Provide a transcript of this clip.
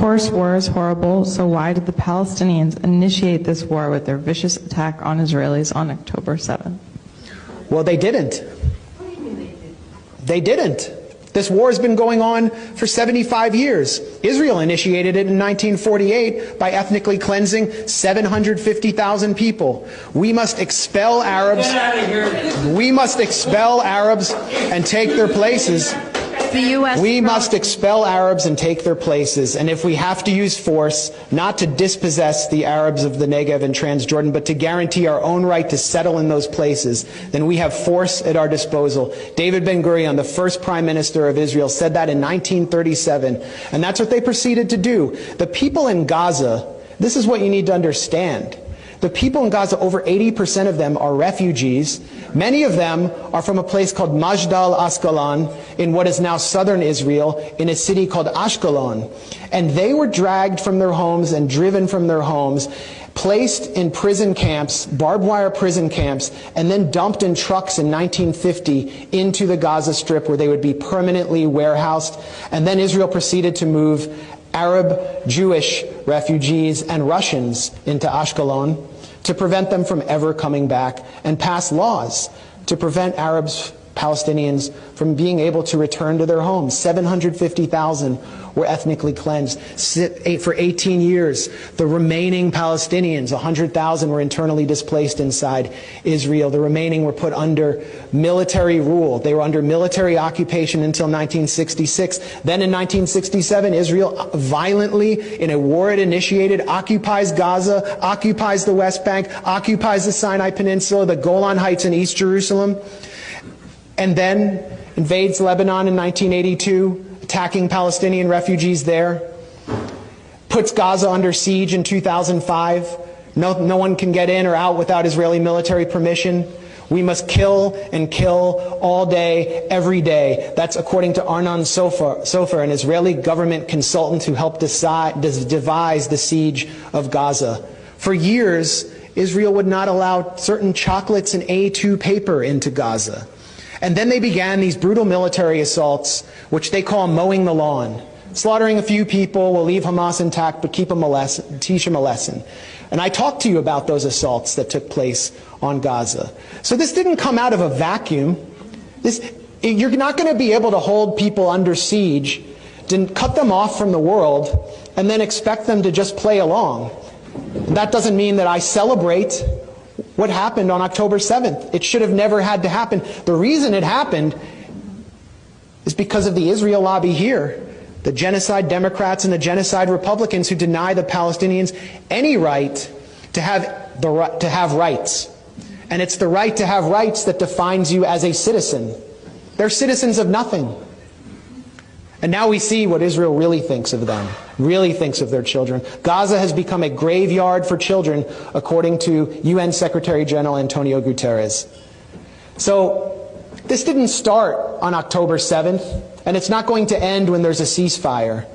course, war is horrible, so why did the Palestinians initiate this war with their vicious attack on Israelis on October 7th? Well, they didn't. What do you mean they didn't? They didn't. This war has been going on for 75 years. Israel initiated it in 1948 by ethnically cleansing 750,000 people. We must expel Arabs. Get out of here. We must expel Arabs and take their places. The U.S. We must expel Arabs and take their places. And if we have to use force, not to dispossess the Arabs of the Negev and Transjordan, but to guarantee our own right to settle in those places, then we have force at our disposal. David Ben-Gurion, the first prime minister of Israel, said that in 1937. And that's what they proceeded to do. The people in Gaza, this is what you need to understand. The people in Gaza, over 80% of them are refugees. Many of them are from a place called Majdal Asqalon in what is now southern Israel, in a city called Ashkelon. And they were dragged from their homes and driven from their homes, placed in prison camps, barbed wire prison camps, and then dumped in trucks in 1950 into the Gaza Strip, where they would be permanently warehoused. And then Israel proceeded to move Arab, Jewish refugees and Russians into Ashkelon to prevent them from ever coming back, and pass laws to prevent Arabs, Palestinians from being able to return to their homes. 750,000 were ethnically cleansed. For 18 years, the remaining Palestinians, 100,000, were internally displaced inside Israel. The remaining were put under military rule. They were under military occupation until 1966. Then in 1967, Israel violently, in a war it initiated, occupies Gaza, occupies the West Bank, occupies the Sinai Peninsula, the Golan Heights in East Jerusalem, and then invades Lebanon in 1982, attacking Palestinian refugees there, puts Gaza under siege in 2005. No one can get in or out without Israeli military permission. We must kill and kill all day, every day. That's according to Arnon Sofer, an Israeli government consultant who helped devise the siege of Gaza. For years, Israel would not allow certain chocolates and A2 paper into Gaza. And then they began these brutal military assaults, which they call mowing the lawn. Slaughtering a few people will leave Hamas intact, but teach them a lesson. And I talked to you about those assaults that took place on Gaza. So this didn't come out of a vacuum. You're not going to be able to hold people under siege, to cut them off from the world, and then expect them to just play along. And that doesn't mean that I celebrate what happened on October 7th. It should have never had to happen. The reason it happened is because of the Israel lobby here, the genocide Democrats and the genocide Republicans who deny the Palestinians any right to have rights. And it's the right to have rights that defines you as a citizen. They're citizens of nothing. And now we see what Israel really thinks of them, really thinks of their children. Gaza has become a graveyard for children, according to UN Secretary General Antonio Guterres. So this didn't start on October 7th, and it's not going to end when there's a ceasefire.